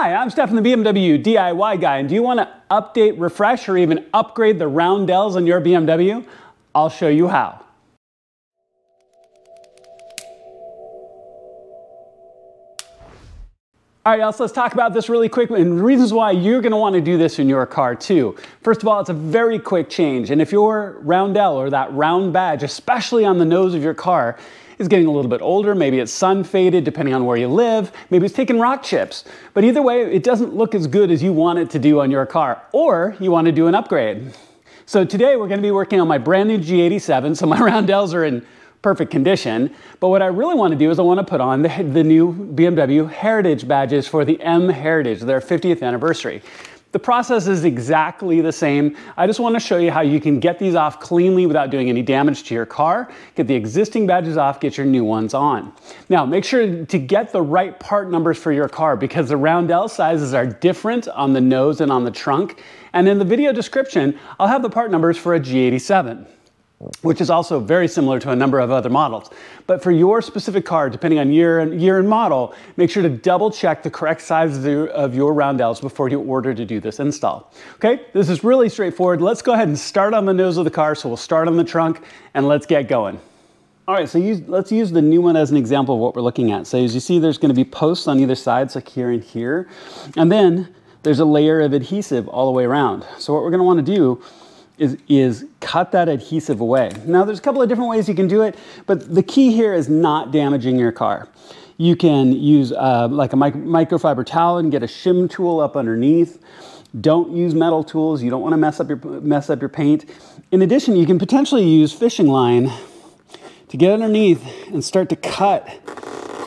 Hi, I'm Stefan, the BMW DIY guy, and do you want to update, refresh, or even upgrade the roundels on your BMW? I'll show you how. All right, y'all, so let's talk about this really quickly and reasons why you're going to want to do this in your car too. First of all, it's a very quick change, and if your roundel or that round badge, especially on the nose of your car, is getting a little bit older, maybe it's sun faded depending on where you live, maybe it's taking rock chips, but either way, it doesn't look as good as you want it to do on your car, or you want to do an upgrade. So today we're going to be working on my brand new G87, so my roundels are in perfect condition, but what I really want to do is I want to put on the new BMW Heritage badges for the M Heritage, their 50th anniversary. The process is exactly the same. I just want to show you how you can get these off cleanly without doing any damage to your car, get the existing badges off, get your new ones on. Now, make sure to get the right part numbers for your car because the roundel sizes are different on the nose and on the trunk. And in the video description, I'll have the part numbers for a G87. Which is also very similar to a number of other models. But for your specific car, depending on year and model, make sure to double check the correct size of your roundels before you order to do this install. Okay, this is really straightforward. Let's go ahead and start on the nose of the car. So we'll start on the trunk and let's get going. All right, so let's use the new one as an example of what we're looking at. So as you see, there's going to be posts on either side, like here and here. And then there's a layer of adhesive all the way around. So what we're going to want to do is cut that adhesive away. Now there's a couple of different ways you can do it, but the key here is not damaging your car. You can use like a microfiber towel and get a shim tool up underneath. Don't use metal tools. You don't want to mess up your paint. In addition, you can potentially use fishing line to get underneath and start to cut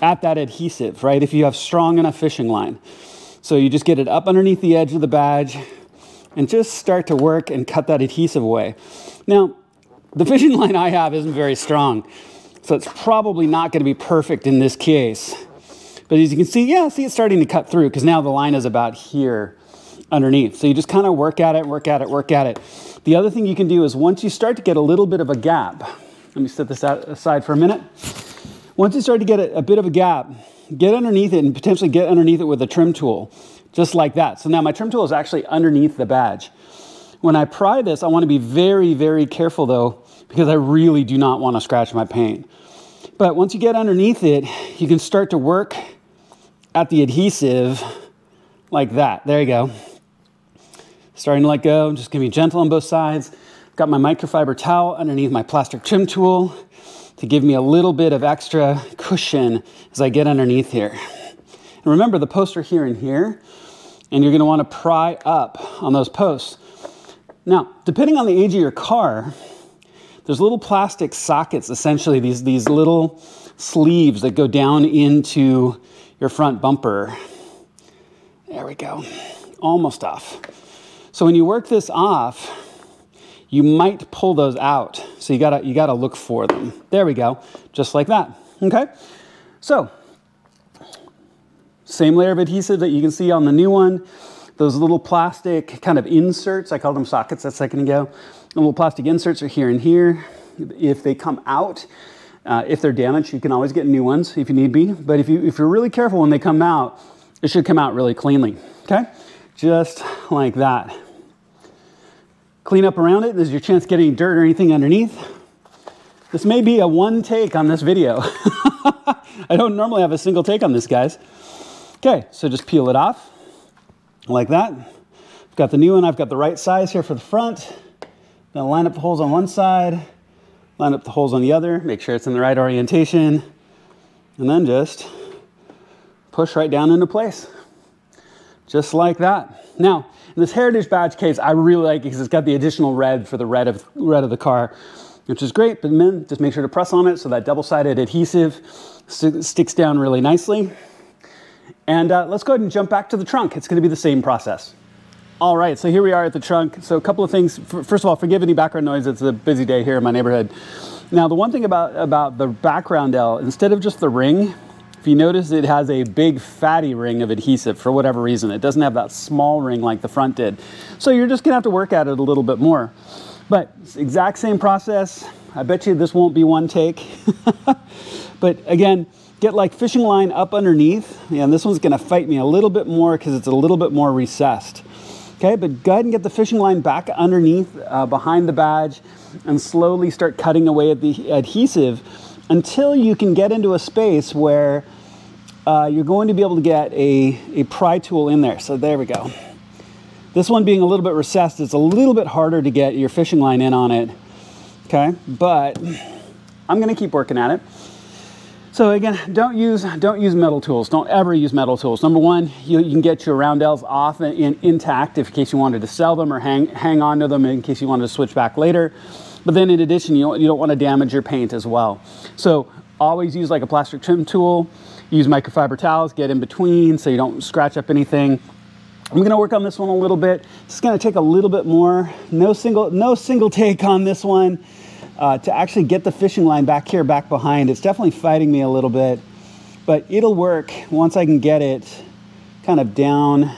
at that adhesive, right? If you have strong enough fishing line. So you just get it up underneath the edge of the badge and just start to work and cut that adhesive away. Now, the fishing line I have isn't very strong, so it's probably not going to be perfect in this case. But as you can see, see it's starting to cut through because now the line is about here underneath. So you just kind of work at it, work at it, work at it. The other thing you can do is once you start to get a little bit of a gap, let me set this aside for a minute. Once you start to get a bit of a gap, get underneath it and potentially get underneath it with a trim tool. Just like that. So now my trim tool is actually underneath the badge. When I pry this, I want to be very, very careful though, because I really do not want to scratch my paint. But once you get underneath it, you can start to work at the adhesive like that. There you go. Starting to let go, just gonna be gentle on both sides. Got my microfiber towel underneath my plastic trim tool to give me a little bit of extra cushion as I get underneath here. And remember, the posts are here and here, and you're gonna wanna pry up on those posts. Now, depending on the age of your car, there's little plastic sockets, essentially these little sleeves that go down into your front bumper. There we go, almost off. So when you work this off, you might pull those out. So you gotta look for them. There we go, just like that, okay? So, same layer of adhesive that you can see on the new one. Those little plastic kind of inserts, I called them sockets a second ago. The little plastic inserts are here and here. If they come out, if they're damaged, you can always get new ones if you need be. But if you're really careful when they come out, it should come out really cleanly, okay? Just like that. Clean up around it. This is your chance to get any dirt or anything underneath. This may be a one take on this video. I don't normally have a single take on this, guys. Okay, so just peel it off like that. I've got the new one. I've got the right size here for the front. Gonna line up the holes on one side, line up the holes on the other, make sure it's in the right orientation, and then just push right down into place. Just like that. Now, in this Heritage badge case, I really like it because it's got the additional red for the red of the car, which is great, but then just make sure to press on it so that double-sided adhesive sticks down really nicely. And let's go ahead and jump back to the trunk. It's going to be the same process. All right, so here we are at the trunk. So a couple of things. First of all, forgive any background noise. It's a busy day here in my neighborhood. Now, the one thing about the back roundel, instead of just the ring, if you notice, it has a big fatty ring of adhesive for whatever reason. It doesn't have that small ring like the front did. So you're just going to have to work at it a little bit more. But it's the exact same process. I bet you this won't be one take. But again, get like fishing line up underneath. And this one's gonna fight me a little bit more because it's a little bit more recessed. Okay, but go ahead and get the fishing line back underneath, behind the badge, and slowly start cutting away at the adhesive until you can get into a space where you're going to be able to get a pry tool in there. So there we go. This one being a little bit recessed, it's a little bit harder to get your fishing line in on it. Okay, but I'm gonna keep working at it. So again, don't use metal tools. Don't ever use metal tools. Number one, you can get your roundels off intact in case you wanted to sell them or hang on to them in case you wanted to switch back later. But then in addition, you don't want to damage your paint as well. So always use like a plastic trim tool. Use microfiber towels, get in between so you don't scratch up anything. I'm gonna work on this one a little bit. It's gonna take a little bit more. No single take on this one. To actually get the fishing line back here, back behind. It's definitely fighting me a little bit, but it'll work once I can get it kind of down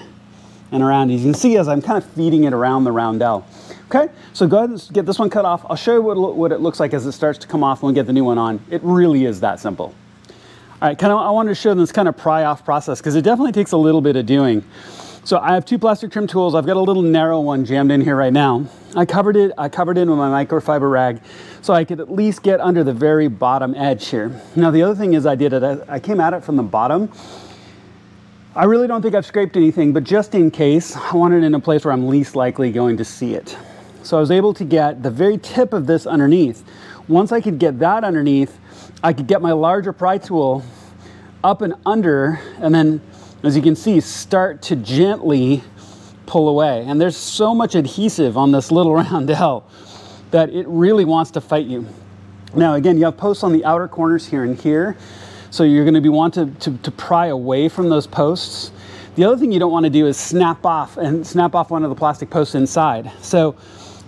and around. You can see as I'm kind of feeding it around the roundel. Okay, so go ahead and get this one cut off. I'll show you what it looks like as it starts to come off when we get the new one on. It really is that simple. All right, I wanted to show this kind of pry off process because it definitely takes a little bit of doing. So I have two plastic trim tools. I've got a little narrow one jammed in here right now. I covered it in with my microfiber rag so I could at least get under the very bottom edge here. Now the other thing is I came at it from the bottom. I really don't think I've scraped anything, but just in case, I want it in a place where I'm least likely going to see it. So I was able to get the very tip of this underneath. Once I could get that underneath, I could get my larger pry tool up and under, and then, as you can see, start to gently pull away. And there's so much adhesive on this little roundel that it really wants to fight you. Now, again, you have posts on the outer corners here and here. So you're gonna want to pry away from those posts. The other thing you don't wanna do is snap off one of the plastic posts inside. So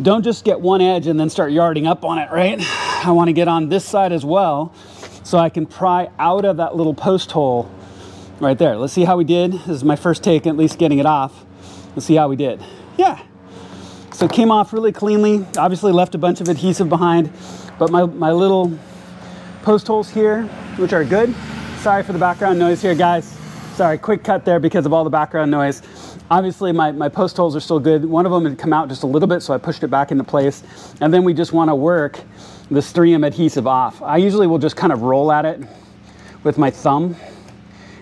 don't just get one edge and then start yarding up on it, right? I wanna get on this side as well so I can pry out of that little post hole right there. Let's see how we did. This is my first take, at least getting it off. Let's see how we did. Yeah. So it came off really cleanly. Obviously left a bunch of adhesive behind, but my little post holes here, which are good. Sorry for the background noise here, guys. Sorry, quick cut there because of all the background noise. Obviously my post holes are still good. One of them had come out just a little bit, so I pushed it back into place. And then we just want to work the 3M adhesive off. I usually will just kind of roll at it with my thumb,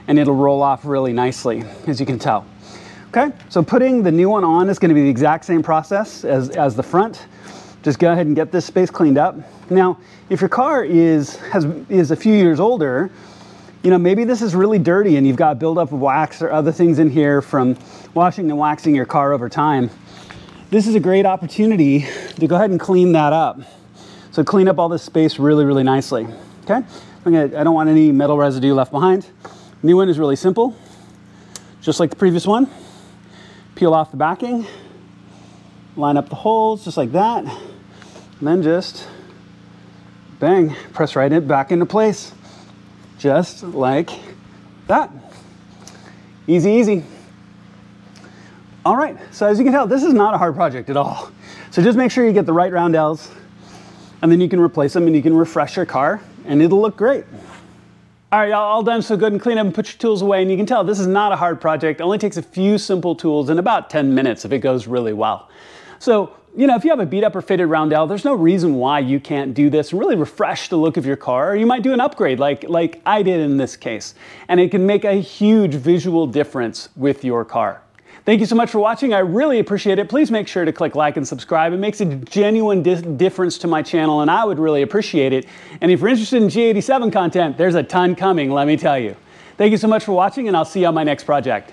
and it'll roll off really nicely, as you can tell. Okay, so putting the new one on is going to be the exact same process as the front. Just go ahead and get this space cleaned up. Now, if your car is a few years older, you know, maybe this is really dirty and you've got buildup of wax or other things in here from washing and waxing your car over time. This is a great opportunity to go ahead and clean that up. So clean up all this space really, really nicely. Okay, I don't want any metal residue left behind. New one is really simple, just like the previous one. Peel off the backing, line up the holes just like that, and then just bang, press back into place, just like that. Easy, easy. All right, so as you can tell, this is not a hard project at all. So just make sure you get the right roundels, and then you can replace them and you can refresh your car, and it'll look great. All right, y'all, all done, so go ahead and clean up and put your tools away. And you can tell this is not a hard project. It only takes a few simple tools and about 10 minutes if it goes really well. So, you know, if you have a beat up or fitted roundel, there's no reason why you can't do this and really refresh the look of your car. Or you might do an upgrade like I did in this case. And it can make a huge visual difference with your car. Thank you so much for watching. I really appreciate it. Please make sure to click like and subscribe. It makes a genuine difference to my channel, and I would really appreciate it. And if you're interested in G87 content, there's a ton coming, let me tell you. Thank you so much for watching, and I'll see you on my next project.